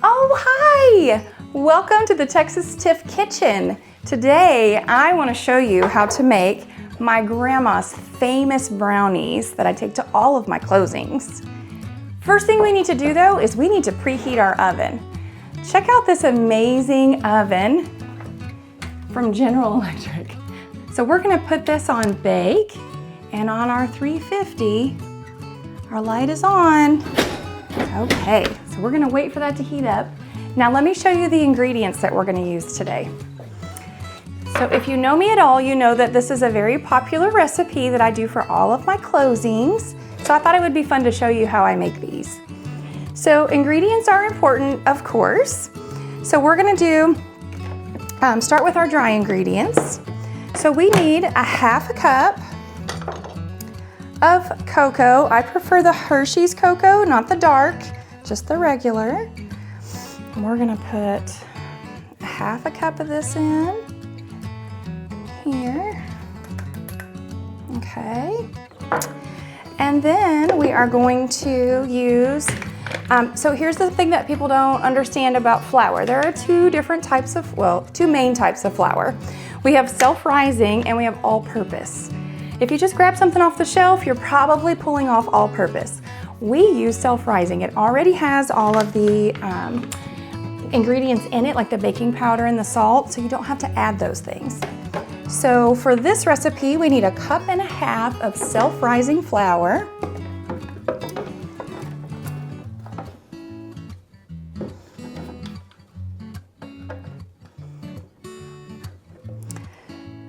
Oh, hi! Welcome to the Texas Tiff Kitchen. Today, I want to show you how to make my grandma's famous brownies that I take to all of my closings. First thing we need to do though is we need to preheat our oven. Check out this amazing oven from General Electric. So we're gonna put this on bake, and on our 350, our light is on. Okay, so we're gonna wait for that to heat up. Now let me show you the ingredients that we're gonna use today. So if you know me at all, you know that this is a very popular recipe that I do for all of my closings. So I thought it would be fun to show you how I make these. So ingredients are important, of course. So we're gonna do, start with our dry ingredients. So we need a half a cup of cocoa. I prefer the Hershey's cocoa, not the dark, just the regular. And we're gonna put a half a cup of this in here. Okay. And then we are going to use, so here's the thing that people don't understand about flour. There are two main types of flour. We have self-rising and we have all-purpose. If you just grab something off the shelf, you're probably pulling off all-purpose. We use self-rising. It already has all of the ingredients in it, like the baking powder and the salt, so you don't have to add those things. So for this recipe, we need 1.5 cups of self-rising flour.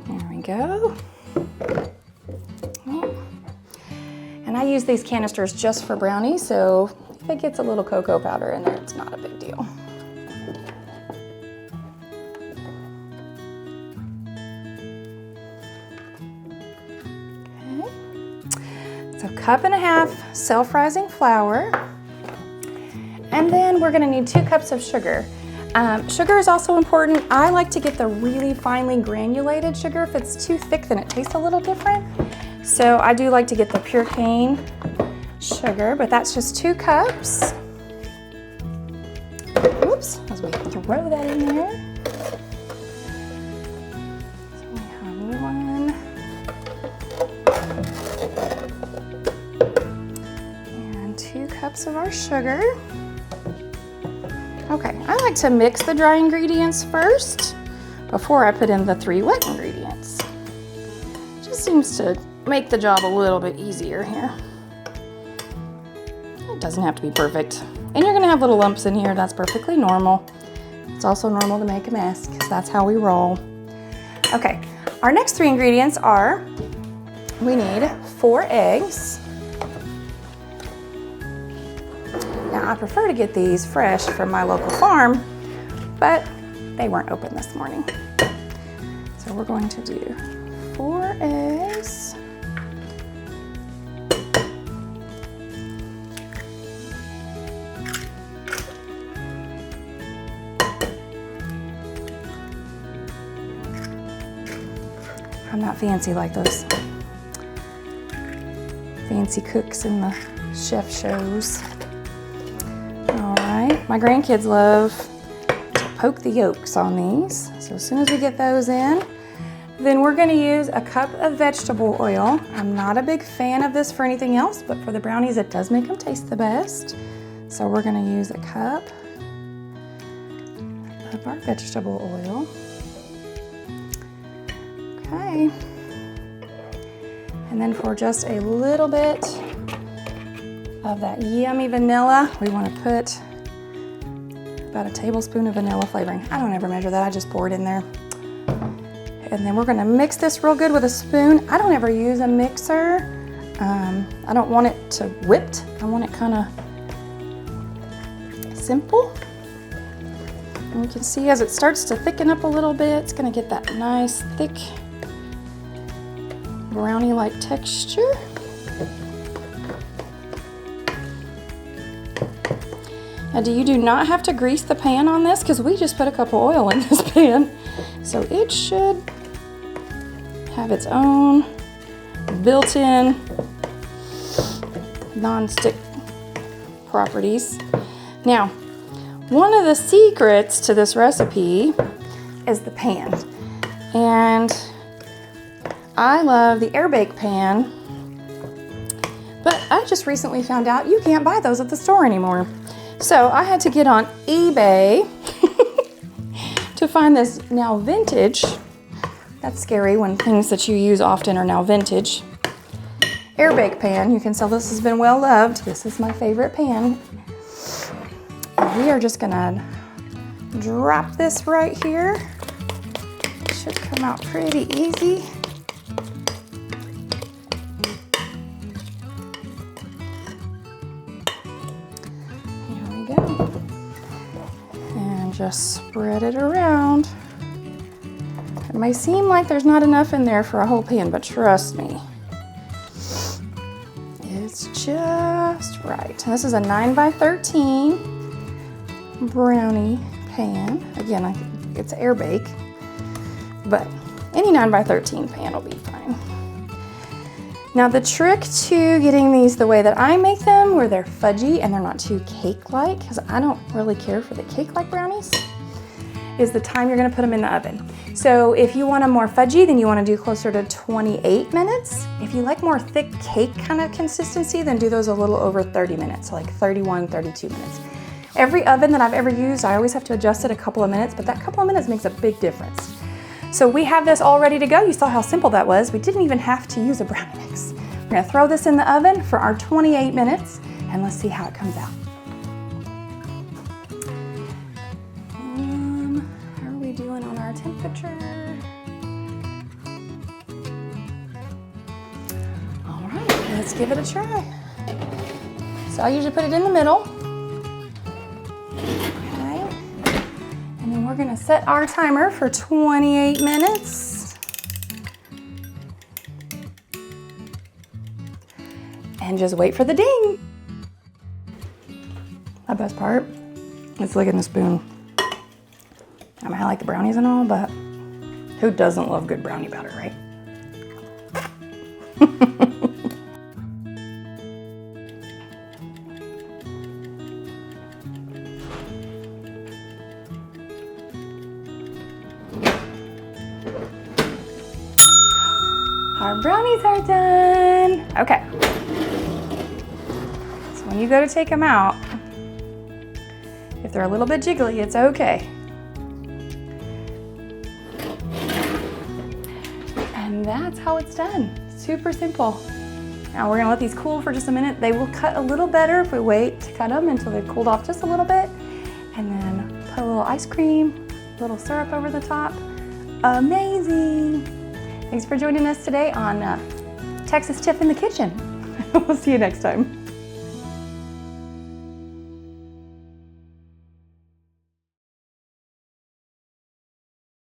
There we go. And I use these canisters just for brownies, so if it gets a little cocoa powder in there, it's not a big deal. Okay. So 1.5 cups self-rising flour. And then we're gonna need 2 cups of sugar. Sugar is also important. I like to get the really finely granulated sugar. If it's too thick, then it tastes a little different. So I do like to get the pure cane sugar, but that's just 2 cups. Oops, as we throw that in there. So we have 1. And 2 cups of our sugar. Okay, I like to mix the dry ingredients first before I put in the 3 wet ingredients. Just seems to make the job a little bit easier here. It doesn't have to be perfect. And you're gonna have little lumps in here, that's perfectly normal. It's also normal to make a mess, because that's how we roll. Okay, our next 3 ingredients are, we need 4 eggs. Now I prefer to get these fresh from my local farm, but they weren't open this morning. So we're going to do 4 eggs. I'm not fancy like those fancy cooks in the chef shows. All right, my grandkids love to poke the yolks on these. So as soon as we get those in, then we're gonna use 1 cup of vegetable oil. I'm not a big fan of this for anything else, but for the brownies, it does make them taste the best. So we're gonna use 1 cup of our vegetable oil. Okay. And then for just a little bit of that yummy vanilla, we want to put about 1 tablespoon of vanilla flavoring. I don't ever measure that, I just pour it in there. And then we're gonna mix this real good with a spoon. I don't ever use a mixer. I don't want it to whipped. I want it kind of simple. And you can see as it starts to thicken up a little bit, it's gonna get that nice, thick, brownie-like texture. Now you do not have to grease the pan on this because we just put a cup of oil in this pan. So it should have its own built-in non-stick properties. Now, One of the secrets to this recipe is the pan. And I love the air bake pan, but I just recently found out you can't buy those at the store anymore. So I had to get on eBay to find this now vintage. That's scary when things that you use often are now vintage. Air bake pan. You can tell this has been well loved. This is my favorite pan. And we are just gonna drop this right here. Should come out pretty easy. Here we go. And just spread it around. It may seem like there's not enough in there for a whole pan, but trust me, it's just right. This is a 9x13 brownie pan. Again, it's air bake, but any 9x13 pan will be fine. Now the trick to getting these the way that I make them, where they're fudgy and they're not too cake-like, because I don't really care for the cake-like brownies, is the time you're gonna put them in the oven. So if you want them more fudgy, then you wanna do closer to 28 minutes. If you like more thick cake kind of consistency, then do those a little over 30 minutes, so like 31, 32 minutes. Every oven that I've ever used, I always have to adjust it a couple of minutes, but that couple of minutes makes a big difference. So we have this all ready to go. You saw how simple that was. We didn't even have to use a brownie mix. We're gonna throw this in the oven for our 28 minutes, and let's see how it comes out. How are we doing on our temperature? All right, let's give it a try. So I usually put it in the middle. We're gonna set our timer for 28 minutes. And just wait for the ding. The best part is licking the spoon. I mean, I like the brownies and all, but who doesn't love good brownie batter, right? Our brownies are done. Okay. So when you go to take them out, if they're a little bit jiggly, it's okay. And that's how it's done. Super simple. Now we're gonna let these cool for just a minute. They will cut a little better if we wait to cut them until they've cooled off just a little bit. And then put a little ice cream, a little syrup over the top. Amazing. Thanks for joining us today on Texas Tiff in the Kitchen. We'll see you next time.